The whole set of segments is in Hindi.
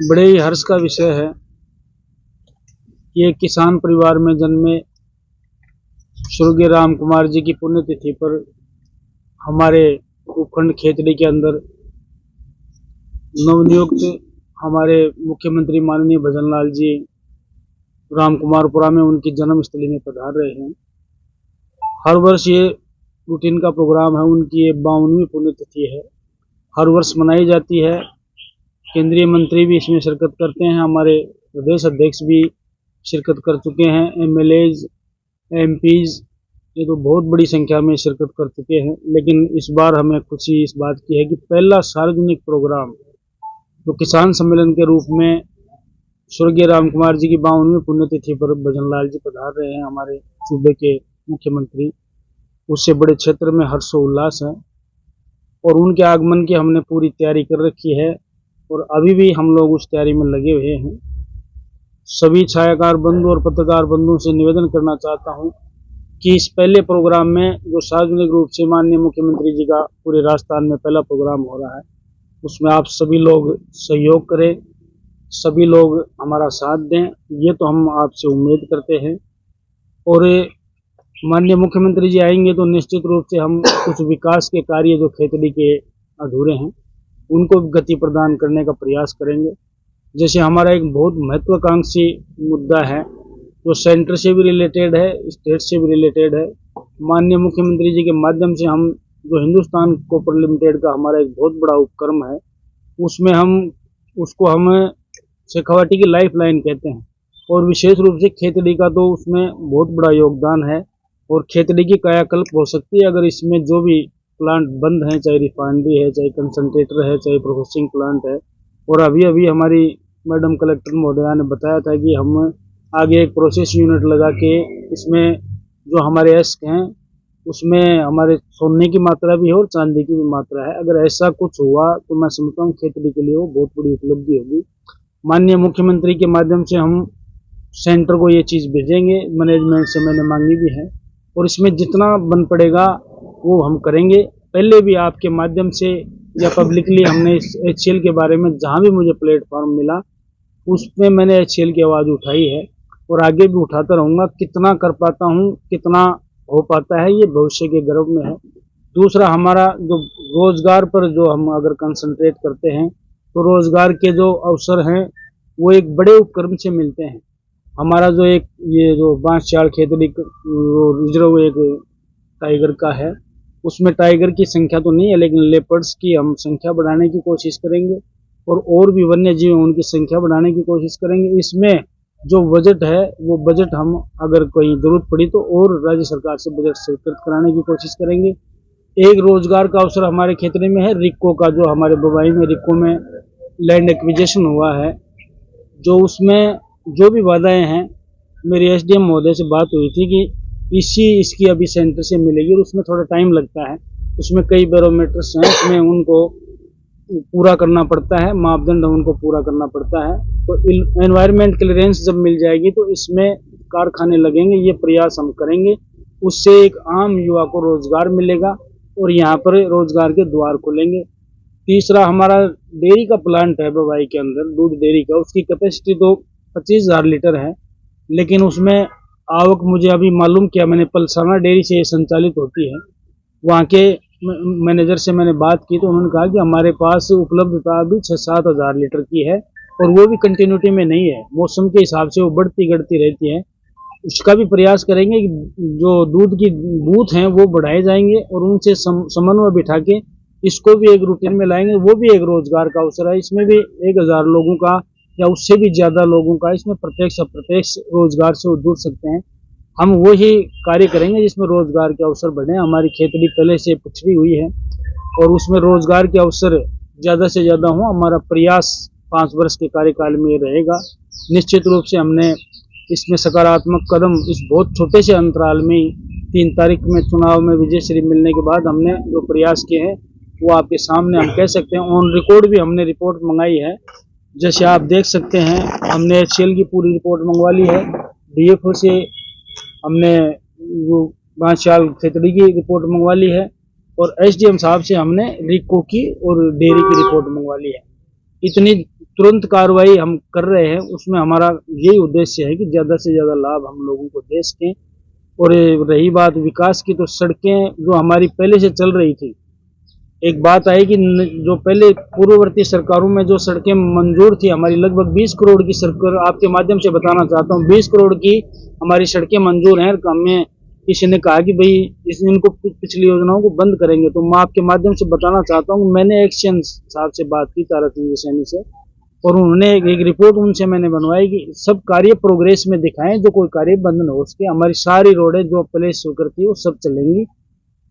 बड़े ही हर्ष का विषय है कि एक किसान परिवार में जन्मे स्वर्गीय राम कुमार जी की पुण्यतिथि पर हमारे उपखंड खेतड़ी के अंदर नवनियुक्त हमारे मुख्यमंत्री माननीय भजन लाल जी राम कुमारपुरा में उनकी जन्मस्थली में पधार रहे हैं। हर वर्ष ये रूटीन का प्रोग्राम है, उनकी ये 52वीं पुण्यतिथि है, हर वर्ष मनाई जाती है। केंद्रीय मंत्री भी इसमें शिरकत करते हैं, हमारे प्रदेश अध्यक्ष भी शिरकत कर चुके हैं, एमएलएज एमपीज ये तो बहुत बड़ी संख्या में शिरकत कर चुके हैं। लेकिन इस बार हमें खुशी इस बात की है कि पहला सार्वजनिक प्रोग्राम तो किसान सम्मेलन के रूप में स्वर्गीय राम कुमार जी की 52वीं पुण्यतिथि पर भजन लाल जी पधार रहे हैं, हमारे सूबे के मुख्यमंत्री। उससे बड़े क्षेत्र में हर्षोल्लास है और उनके आगमन की हमने पूरी तैयारी कर रखी है और अभी भी हम लोग उस तैयारी में लगे हुए हैं। सभी छायाकार बंधु और पत्रकार बंधुओं से निवेदन करना चाहता हूं कि इस पहले प्रोग्राम में जो सार्वजनिक रूप से माननीय मुख्यमंत्री जी का पूरे राजस्थान में पहला प्रोग्राम हो रहा है, उसमें आप सभी लोग सहयोग करें, सभी लोग हमारा साथ दें, ये तो हम आपसे उम्मीद करते हैं। और माननीय मुख्यमंत्री जी आएंगे तो निश्चित रूप से हम कुछ विकास के कार्य जो खेतड़ी के अधूरे हैं उनको गति प्रदान करने का प्रयास करेंगे। जैसे हमारा एक बहुत महत्वाकांक्षी मुद्दा है जो सेंटर से भी रिलेटेड है, स्टेट से भी रिलेटेड है। माननीय मुख्यमंत्री जी के माध्यम से हम जो हिंदुस्तान कॉपर लिमिटेड का हमारा एक बहुत बड़ा उपक्रम है, उसमें हम शेखावाटी की लाइफ लाइन कहते हैं और विशेष रूप से खेतड़ी का तो उसमें बहुत बड़ा योगदान है और खेतड़ी की कायाकल्प हो सकती है अगर इसमें जो भी प्लांट बंद हैं, चाहे रिफाइनरी है, चाहे कंसंट्रेटर है, चाहे प्रोसेसिंग प्लांट है। और अभी हमारी मैडम कलेक्टर महोदया ने बताया था कि हम आगे एक प्रोसेस यूनिट लगा के इसमें जो हमारे एस्क हैं उसमें हमारे सोने की मात्रा भी है और चांदी की भी मात्रा है। अगर ऐसा कुछ हुआ तो मैं समझता हूँ खेतड़ी के लिए वो बहुत बड़ी उपलब्धि होगी। माननीय मुख्यमंत्री के माध्यम से हम सेंटर को ये चीज़ भेजेंगे, मैनेजमेंट से मैंने मांगी भी है और इसमें जितना बन पड़ेगा वो हम करेंगे। पहले भी आपके माध्यम से या पब्लिकली हमने इस HCL के बारे में जहाँ भी मुझे प्लेटफॉर्म मिला उसमें मैंने HCL की आवाज़ उठाई है और आगे भी उठाता रहूँगा। कितना कर पाता हूँ, कितना हो पाता है, ये भविष्य के गर्व में है। दूसरा, हमारा जो रोजगार पर जो हम अगर कंसंट्रेट करते हैं तो रोजगार के जो अवसर हैं वो एक बड़े उपक्रम से मिलते हैं। हमारा जो एक ये जो बांसचाल खेतड़ी रिजर्व एक टाइगर का है, उसमें टाइगर की संख्या तो नहीं है लेकिन लेपर्ड्स की हम संख्या बढ़ाने की कोशिश करेंगे और भी वन्य जीव उनकी संख्या बढ़ाने की कोशिश करेंगे। इसमें जो बजट है वो बजट हम अगर कोई जरूरत पड़ी तो और राज्य सरकार से बजट स्वीकृत कराने की कोशिश करेंगे। एक रोजगार का अवसर हमारे खेतड़ी में है रिक्को का, जो हमारे बबाई में रिक्को में लैंड एक्विजिशन हुआ है, जो उसमें जो भी बाधाएं हैं, मेरी SDM महोदय से बात हुई थी कि इसकी अभी सेंटर से मिलेगी और उसमें थोड़ा टाइम लगता है। उसमें कई बैरोमीटर्स हैं, उसमें उनको पूरा करना पड़ता है, मापदंड उनको पूरा करना पड़ता है। तो एनवायरमेंट क्लियरेंस जब मिल जाएगी तो इसमें कारखाने लगेंगे, ये प्रयास हम करेंगे। उससे एक आम युवा को रोजगार मिलेगा और यहाँ पर रोजगार के द्वार खुलेंगे। तीसरा, हमारा डेयरी का प्लांट है बवाई के अंदर, दूध डेयरी का, उसकी कैपेसिटी तो 25,000 लीटर है, लेकिन उसमें आवक मुझे अभी मालूम किया मैंने, पलसाना डेयरी से ये संचालित होती है। वहाँ के मैनेजर से मैंने बात की तो उन्होंने कहा कि हमारे पास उपलब्धता अभी 6-7 हज़ार लीटर की है और वो भी कंटिन्यूटी में नहीं है, मौसम के हिसाब से वो बढ़ती घटती रहती है। उसका भी प्रयास करेंगे कि जो दूध की बूथ हैं वो बढ़ाए जाएंगे और उनसे समन्वय बिठा के इसको भी एक रूटीन में लाएंगे। वो भी एक रोजगार का अवसर है, इसमें भी 1,000 लोगों का या उससे भी ज़्यादा लोगों का इसमें प्रत्यक्ष अप्रत्यक्ष रोजगार से वो जुड़ सकते हैं। हम वही कार्य करेंगे जिसमें रोजगार के अवसर बढ़े। हमारी खेतड़ी पहले से पिछड़ी हुई है और उसमें रोजगार के अवसर ज़्यादा से ज़्यादा हों। हमारा प्रयास 5 वर्ष के कार्यकाल में रहेगा। निश्चित रूप से हमने इसमें सकारात्मक कदम इस बहुत छोटे से अंतराल में 3 तारीख में चुनाव में विजयश्री मिलने के बाद हमने जो प्रयास किए हैं वो आपके सामने हम कह सकते हैं। ऑन रिकॉर्ड भी हमने रिपोर्ट मंगाई है, जैसे आप देख सकते हैं। हमने HCL की पूरी रिपोर्ट मंगवा ली है, DFO से हमने वो बांसचाल खेतड़ी की रिपोर्ट मंगवा ली है और एसडीएम साहब से हमने रिको की और डेयरी की रिपोर्ट मंगवा ली है। इतनी तुरंत कार्रवाई हम कर रहे हैं, उसमें हमारा यही उद्देश्य है कि ज़्यादा से ज़्यादा लाभ हम लोगों को दे सकें। और रही बात विकास की, तो सड़कें जो हमारी पहले से चल रही थी, एक बात आई कि जो पहले पूर्ववर्ती सरकारों में जो सड़कें मंजूर थी हमारी, लगभग 20 करोड़ की सरकार, आपके माध्यम से बताना चाहता हूँ, 20 करोड़ की हमारी सड़कें मंजूर हैं। हमें किसी ने कहा कि भाई इनको पिछली योजनाओं को बंद करेंगे, तो मैं आपके माध्यम से बताना चाहता हूँ, मैंने एक्शन साहब से बात की, तारा चंद सैनी से, और उन्होंने एक रिपोर्ट उनसे मैंने बनवाई कि सब कार्य प्रोग्रेस में दिखाएं, जो कोई कार्य बंद न हो सके। हमारी सारी रोडें जो पहले शुरू करती है वो सब चलेंगी।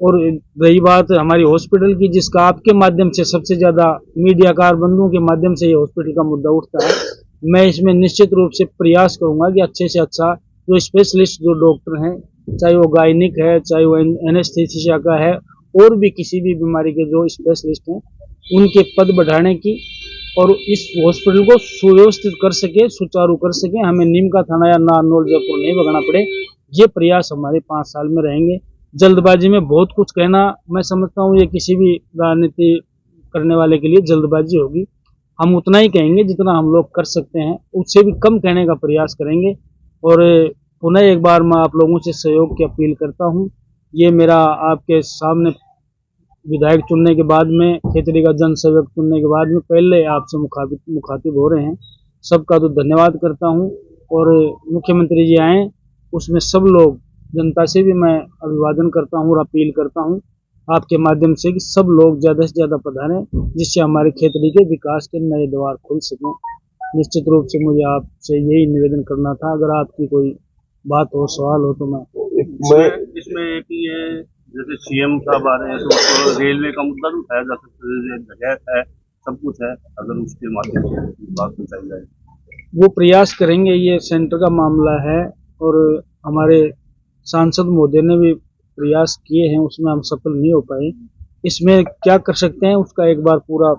और रही बात हमारी हॉस्पिटल की, जिसका आपके माध्यम से सबसे ज्यादा मीडियाकार बंधुओं के माध्यम से ये हॉस्पिटल का मुद्दा उठता है, मैं इसमें निश्चित रूप से प्रयास करूंगा कि अच्छे से अच्छा जो स्पेशलिस्ट जो डॉक्टर हैं, चाहे वो गायनिक है, चाहे वो एनेस्थीसिया का है, और भी किसी भी बीमारी के जो स्पेशलिस्ट हैं, उनके पद बढ़ाने की और इस हॉस्पिटल को सुव्यवस्थित कर सके, सुचारू कर सके, हमें नीम का थाना या नारनौल जयपुर नहीं भगना पड़े। ये प्रयास हमारे 5 साल में रहेंगे। जल्दबाजी में बहुत कुछ कहना, मैं समझता हूँ ये किसी भी राजनीति करने वाले के लिए जल्दबाजी होगी। हम उतना ही कहेंगे जितना हम लोग कर सकते हैं, उससे भी कम कहने का प्रयास करेंगे। और पुनः एक बार मैं आप लोगों से सहयोग की अपील करता हूँ। ये मेरा आपके सामने विधायक चुनने के बाद में, खेतड़ी का जन सेवक चुनने के बाद में पहले आपसे मुखातिब हो रहे हैं। सबका तो धन्यवाद करता हूँ। और मुख्यमंत्री जी आए, उसमें सब लोग, जनता से भी मैं अभिवादन करता हूँ और अपील करता हूँ आपके माध्यम से कि सब लोग ज़्यादा से ज़्यादा पधारें, जिससे हमारे खेतड़ी के विकास के नए द्वार खुल सकें। निश्चित रूप से मुझे आपसे यही निवेदन करना था। अगर आपकी कोई बात हो, सवाल हो, तो मैं इसमें एक ये जैसे सीएम साहब आ रहे हैं तो रेलवे का मुद्दा भी उठाया जा सकता है, जगह है, सब कुछ है, अगर उसके माध्यम से बात बताई जाए, वो प्रयास करेंगे। ये सेंटर का मामला है और हमारे सांसद महोदय ने भी प्रयास किए हैं, उसमें हम सफल नहीं हो पाए। इसमें क्या कर सकते हैं उसका एक बार पूरा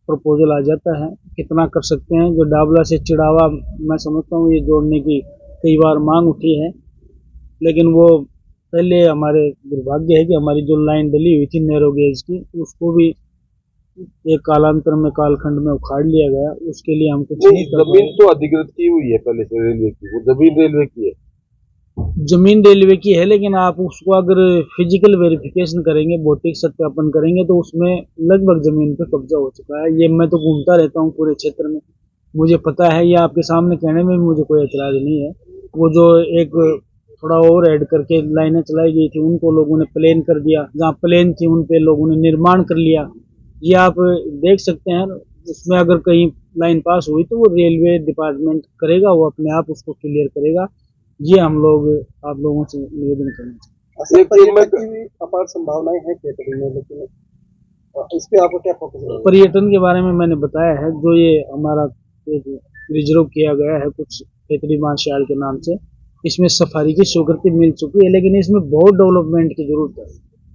प्रपोजल आ जाता है, कितना कर सकते हैं। जो डाबला से चिड़ावा, मैं समझता हूँ ये जोड़ने की कई बार मांग उठी है, लेकिन वो पहले हमारे दुर्भाग्य है कि हमारी जो लाइन डली हुई थी नैरो गेज की, उसको भी एक कालांतर में, कालखंड में उखाड़ लिया गया। उसके लिए हम कुछ नहीं कर जमीन तो अधिकृत की हुई है पहले से रेलवे की, वो जमीन रेलवे की है, जमीन रेलवे की है, लेकिन आप उसको अगर फिजिकल वेरिफिकेशन करेंगे, भौतिक सत्यापन करेंगे, तो उसमें लगभग जमीन पे कब्जा हो चुका है। ये मैं तो घूमता रहता हूँ पूरे क्षेत्र में, मुझे पता है। ये आपके सामने कहने में भी मुझे कोई एतराज नहीं है। वो जो एक थोड़ा ओवर हेड करके लाइनें चलाई गई थी, उनको लोगों ने प्लेन कर दिया, जहाँ प्लेन थी उन पे लोगों ने निर्माण कर लिया। ये आप देख सकते हैं। उसमें अगर कहीं लाइन पास हुई तो वो रेलवे डिपार्टमेंट करेगा, वो अपने आप उसको क्लियर करेगा। ये हम लोग आप लोगों से निवेदन करना पर्यटन की अपार संभावनाएं हैं खेतड़ी में, लेकिन इस पे आपको क्या फोकस है? पर्यटन के बारे में मैंने बताया है, जो ये हमारा एक रिजर्व किया गया है कुछ खेतड़ी मार्शल के नाम से, इसमें सफारी की स्वीकृति मिल चुकी है, लेकिन इसमें बहुत डेवलपमेंट की जरूरत है।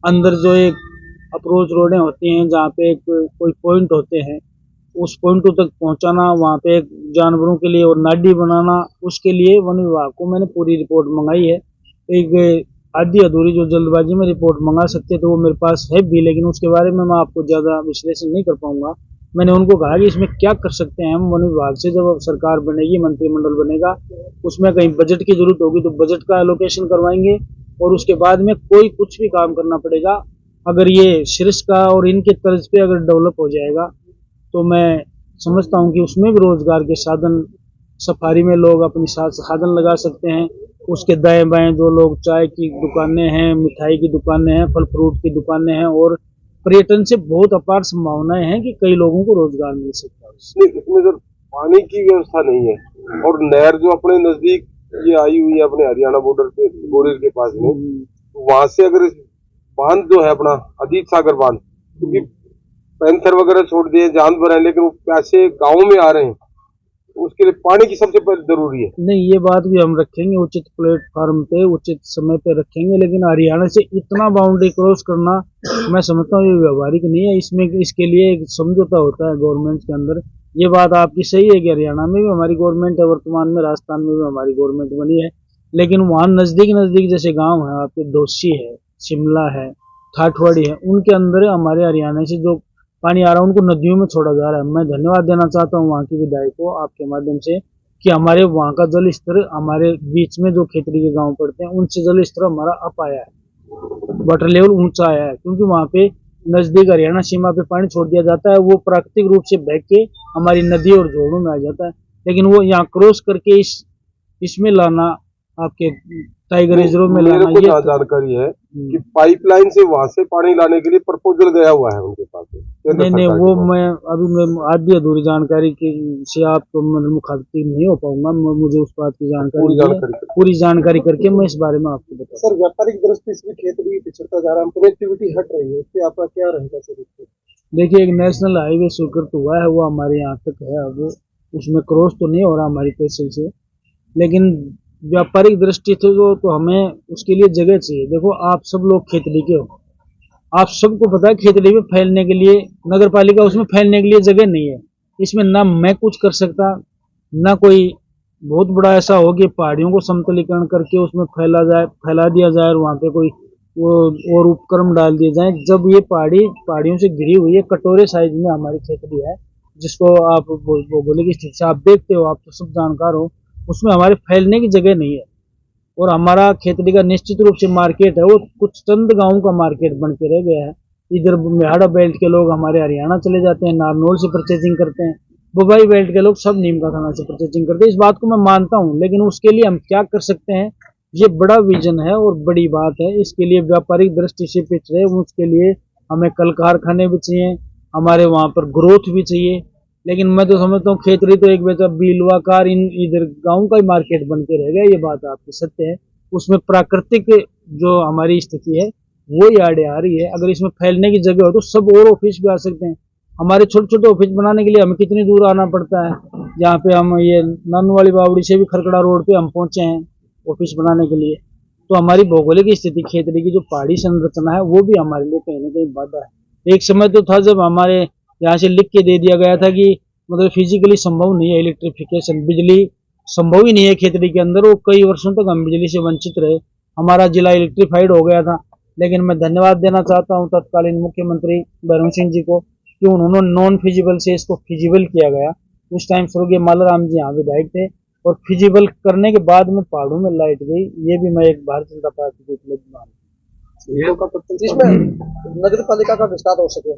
अंदर जो एक अप्रोच रोडें होती हैं, जहाँ पे एक कोई पॉइंट होते हैं, उस पॉइंटों तक पहुंचाना, वहाँ पे एक जानवरों के लिए और नाडी बनाना, उसके लिए वन विभाग को मैंने पूरी रिपोर्ट मंगाई है। एक आधी अधूरी जो जल्दबाजी में रिपोर्ट मंगा सकते तो वो मेरे पास है भी, लेकिन उसके बारे में मैं आपको ज़्यादा विश्लेषण नहीं कर पाऊंगा। मैंने उनको कहा कि इसमें क्या कर सकते हैं हम वन विभाग से, जब सरकार बनेगी, मंत्रिमंडल बनेगा, उसमें कहीं बजट की जरूरत होगी तो बजट का एलोकेशन करवाएंगे, और उसके बाद में कोई कुछ भी काम करना पड़ेगा। अगर ये शीर्ष का और इनके तर्ज पे अगर डेवलप हो जाएगा, तो मैं समझता हूँ कि उसमें भी रोजगार के साधन, सफारी में लोग अपनी साधन लगा सकते हैं। उसके दाएं बाएं जो लोग, चाय की दुकानें हैं, मिठाई की दुकानें हैं, फल फ्रूट की दुकानें हैं, और पर्यटन से बहुत अपार संभावनाएं हैं कि कई लोगों को रोजगार मिल सकता है। इसमें सर पानी की व्यवस्था नहीं है, और नहर जो अपने नजदीक ये आई हुई है अपने हरियाणा बॉर्डर पे बोरेर के पास में, तो वहां से अगर बांध जो है अपना अजीत सागर बांध, क्योंकि पैंथर वगैरह छोड़ दिए, जानवर है, लेकिन वो प्यासे गाँव में आ रहे हैं, उसके लिए पानी की सबसे पहले जरूरी है। नहीं, ये बात भी हम रखेंगे, उचित प्लेटफॉर्म पे उचित समय पे रखेंगे, लेकिन हरियाणा से इतना बाउंड्री क्रॉस करना, मैं समझता हूँ ये व्यवहारिक नहीं है। इसमें इसके लिए एक समझौता होता है गवर्नमेंट के अंदर। ये बात आपकी सही है कि हरियाणा में भी हमारी गवर्नमेंट है, वर्तमान में राजस्थान में भी हमारी गवर्नमेंट बनी है, लेकिन वहाँ नजदीक नजदीक जैसे गाँव है आपके, डोसी है, शिमला है, ठाठवाड़ी है, उनके अंदर हमारे हरियाणा से जो पानी आ रहा है उनको नदियों में छोड़ा जा रहा है। मैं धन्यवाद देना चाहता हूँ वहाँ की विधायक को आपके माध्यम से कि हमारे वहाँ का जल स्तर हमारे बीच में जो खेतड़ी के गांव पड़ते हैं उनसे जल स्तर हमारा अप आया है, वाटर लेवल ऊंचा आया है, क्योंकि वहाँ पे नजदीक हरियाणा सीमा पे पानी छोड़ दिया जाता है, वो प्राकृतिक रूप से बह के हमारी नदी और जोड़ों में आ जाता है, लेकिन वो यहाँ क्रॉस करके इसमें लाना, आपके टाइगर रिजर्व में मेरे लाना, को ये जहाँ जानकारी है कि पाइपलाइन से वहां से पानी लाने के लिए प्रपोजल गया हुआ है उनके पास केंद्र नहीं सरकार वो के पास। मैं आधी अधूरी जानकारी की से आपको मतलब मुखातिब नहीं हो पाऊंगा, मुझे उस बात की पूरी जानकारी करके मैं इस बारे में आपको बताऊंगा। सर, व्यापारिक दृष्टि से भी खेती पिछड़ता जा रहा है, कनेक्टिविटी हट रही है, इससे आपका क्या रहेगा सर? देखिए, एक नेशनल हाईवे स्वीकृत हुआ है, वो हमारे यहाँ तक है, अब उसमें क्रॉस तो नहीं हो रहा हमारी तहसील से, लेकिन व्यापारिक दृष्टि से तो हमें उसके लिए जगह चाहिए। देखो, आप सब लोग खेतड़ी के हो, आप सबको पता है खेतड़ी में फैलने के लिए नगर पालिका उसमें फैलने के लिए जगह नहीं है। इसमें ना मैं कुछ कर सकता, ना कोई बहुत बड़ा ऐसा हो कि पहाड़ियों को समतलीकरण करके उसमें फैला दिया जाए और वहाँ पे कोई वो और उपक्रम डाल दिए जाए। जब ये पहाड़ियों से घिरी हुई है, कटोरे साइज में हमारी खेतड़ी है, जिसको आप भौगोलिक स्थिति से आप देखते हो, आप तो सब जानकार हो, उसमें हमारे फैलने की जगह नहीं है। और हमारा खेतड़ी का निश्चित रूप से मार्केट है, वो कुछ चंद गांवों का मार्केट बन के रह गया है। इधर मेहाड़ा बेल्ट के लोग हमारे हरियाणा चले जाते हैं, नारनौल से परचेजिंग करते हैं, बुबाई बेल्ट के लोग सब नीम का थाना से परचेजिंग करते हैं। इस बात को मैं मानता हूँ, लेकिन उसके लिए हम क्या कर सकते हैं, ये बड़ा विजन है और बड़ी बात है। इसके लिए व्यापारिक दृष्टि से पिछड़े, उसके लिए हमें कल कारखाने भी चाहिए, हमारे वहाँ पर ग्रोथ भी चाहिए। लेकिन मैं तो समझता हूँ खेतड़ी तो एक वैसा बीलवा कार इधर गांव का ही मार्केट बन के रह गया, ये बात आपकी सत्य है। उसमें प्राकृतिक जो हमारी स्थिति है वो ही आड़े आ रही है। अगर इसमें फैलने की जगह हो तो सब और ऑफिस भी आ सकते हैं। हमारे छोटे छोटे ऑफिस बनाने के लिए हमें कितनी दूर आना पड़ता है, जहाँ पे हम ये नन वाली बावड़ी से भी खरकड़ा रोड पे हम पहुंचे हैं ऑफिस बनाने के लिए। तो हमारी भौगोलिक स्थिति खेतड़ी की जो पहाड़ी संरचना है वो भी हमारे लिए कहीं ना कहीं बाधा है। एक समय तो था जब हमारे यहाँ से लिख के दे दिया गया था कि मतलब फिजिकली संभव नहीं है इलेक्ट्रिफिकेशन, बिजली संभव ही नहीं है खेतड़ी के अंदर, और कई वर्षों तक हम बिजली से वंचित रहे। हमारा जिला इलेक्ट्रीफाइड हो गया था, लेकिन मैं धन्यवाद देना चाहता हूँ तत्कालीन मुख्यमंत्री भैरों सिंह जी को कि उन्होंने नॉन फिजिबल से इसको फिजिबल किया गया। उस टाइम स्वर्गीय मालाराम जी यहाँ विधायक थे, और फिजिबल करने के बाद में पहाड़ों में लाइट गई। ये भी मैं एक भारतीय जनता पार्टी की उपलब्धि मानता हूँ। जिसमें नगर पालिका का विस्तार हो सके,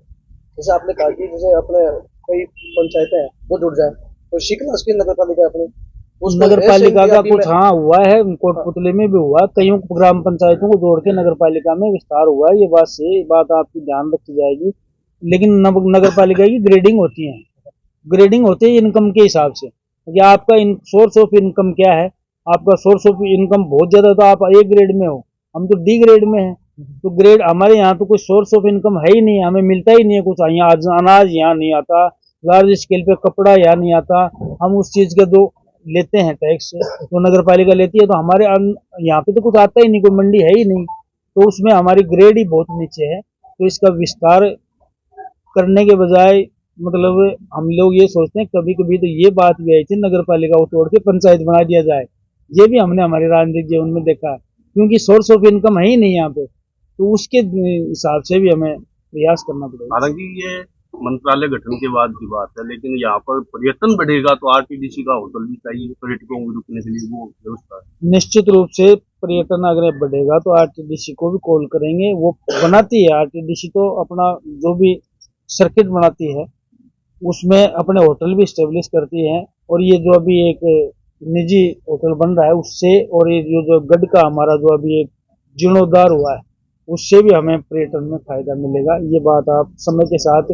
जैसे आपने कहा कि जैसे अपने कई पंचायतें हैं वो जुड़ जाए, तो शिकलास की नगर पालिका अपने नगर पालिका का कुछ हाँ हुआ है, कोटपुतली में भी हुआ, कईयों ग्राम पंचायतों को जोड़ के नगर पालिका में विस्तार हुआ है। ये बात सही बात आपकी ध्यान रखी जाएगी, लेकिन नगर पालिका की ग्रेडिंग होती है, ग्रेडिंग होती है इनकम के हिसाब से कि आपका सोर्स ऑफ इनकम क्या है। आपका सोर्स ऑफ इनकम बहुत ज्यादा तो आप ए ग्रेड में हो, हम तो डी ग्रेड में हैं। तो ग्रेड हमारे यहाँ तो कोई सोर्स ऑफ इनकम है ही नहीं, हमें मिलता ही नहीं है कुछ। यहाँ अनाज यहाँ नहीं आता, लार्ज स्केल पे कपड़ा यहाँ नहीं आता, हम उस चीज का जो लेते हैं टैक्स तो नगर पालिका लेती है, तो हमारे यहाँ पे तो कुछ आता ही नहीं, कोई मंडी है ही नहीं, तो उसमें हमारी ग्रेड ही बहुत नीचे है। तो इसका विस्तार करने के बजाय मतलब हम लोग ये सोचते हैं, कभी कभी तो ये बात भी आई थी नगर पालिका को तोड़ के पंचायत बना दिया जाए। ये भी हमने हमारे राजनीतिक जीवन में देखा है, क्योंकि सोर्स ऑफ इनकम है ही नहीं यहाँ पे, तो उसके हिसाब से भी हमें प्रयास करना पड़ेगा। हालांकि ये मंत्रालय गठन के बाद की बात है, लेकिन यहाँ पर पर्यटन बढ़ेगा तो आरटीडीसी का होटल भी चाहिए पर्यटकों को रुकने के लिए, वो व्यवस्था है। निश्चित रूप से पर्यटन अगर बढ़ेगा तो आरटीडीसी को भी कॉल करेंगे, वो बनाती है आरटीडीसी तो अपना जो भी सर्किट बनाती है उसमें अपने होटल भी स्टेब्लिश करती है। और ये जो अभी एक निजी होटल बन रहा है उससे, और ये जो गढ़ का हमारा जो अभी एक जीर्णोद्धार हुआ है उससे भी हमें पर्यटन में फायदा मिलेगा। ये बात आप समय के साथ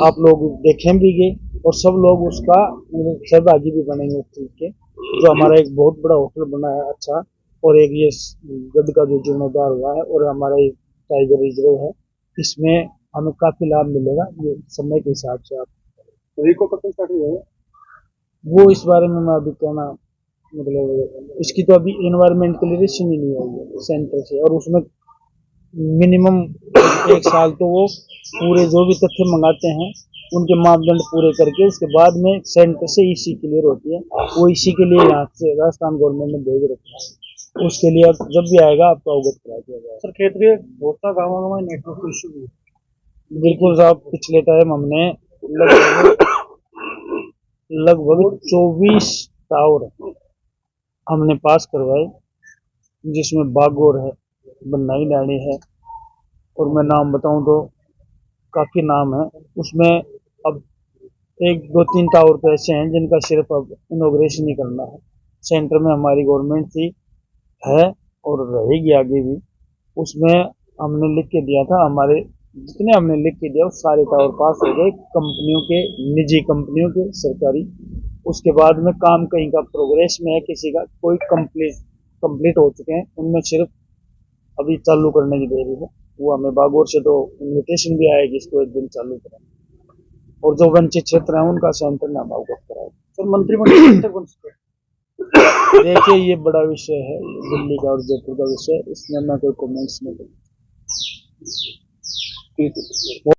आप लोग देखें भी गए और सब लोग उसका सहभागी भी बनेंगे उस चीज के। जो हमारा एक बहुत बड़ा होटल बना है अच्छा, और एक ये गढ़ का जो जीर्णोद्धार हुआ है और हमारा एक टाइगर रिजर्व है, इसमें हमें काफी लाभ मिलेगा। ये समय के हिसाब से आप वो इस बारे में मैं अभी कहना मतलब इसकी तो अभी एनवायरमेंट क्लियरेशन ही नहीं आई है सेंटर से, और उसमें मिनिमम 1 साल तो वो पूरे जो भी तथ्य मंगाते हैं उनके मापदंड पूरे करके उसके बाद में सेंटर से ईसी क्लियर होती है। वो ईसी के लिए यहाँ से राजस्थान गवर्नमेंट ने भेज रखा है। उसके लिए अब जब भी आएगा आपको अवगत करा दिया जाएगा। सर खेत के बहुत सा गाँव में नेटवर्क इशू भी है। बिल्कुल साहब, पिछले टाइम हमने लगभग 24 टावर हमने पास करवाए, जिसमें बागोर है, बन्नाई डाणी है, और मैं नाम बताऊं तो काफी नाम है। उसमें अब 1 2 3 टावर तो ऐसे हैं जिनका सिर्फ अब इनॉग्रेशन ही करना है। सेंटर में हमारी गवर्नमेंट थी, है और रहेगी आगे भी। उसमें हमने लिख के दिया था, हमारे जितने हमने लिख के दिया वो सारे टावर पास हो गए, कंपनियों के, निजी कंपनियों के, सरकारी। उसके बाद में काम कहीं का प्रोग्रेस में है, किसी का कोई कंप्लीट हो चुके हैं, उनमें सिर्फ अभी चालू करने की देरी है। वो हमें बागोर से तो इन्विटेशन भी आएगी इसको एक दिन चालू करें, और जो वंचित क्षेत्र हैं उनका सेंटर नाम अवगत कराएगा। सर मंत्रिमंडल कब तक बन सकते हैं? देखिए, ये बड़ा विषय है, दिल्ली का और जयपुर का विषय, इसमें मैं कोई कमेंट्स नहीं करूँगा। ठीक है।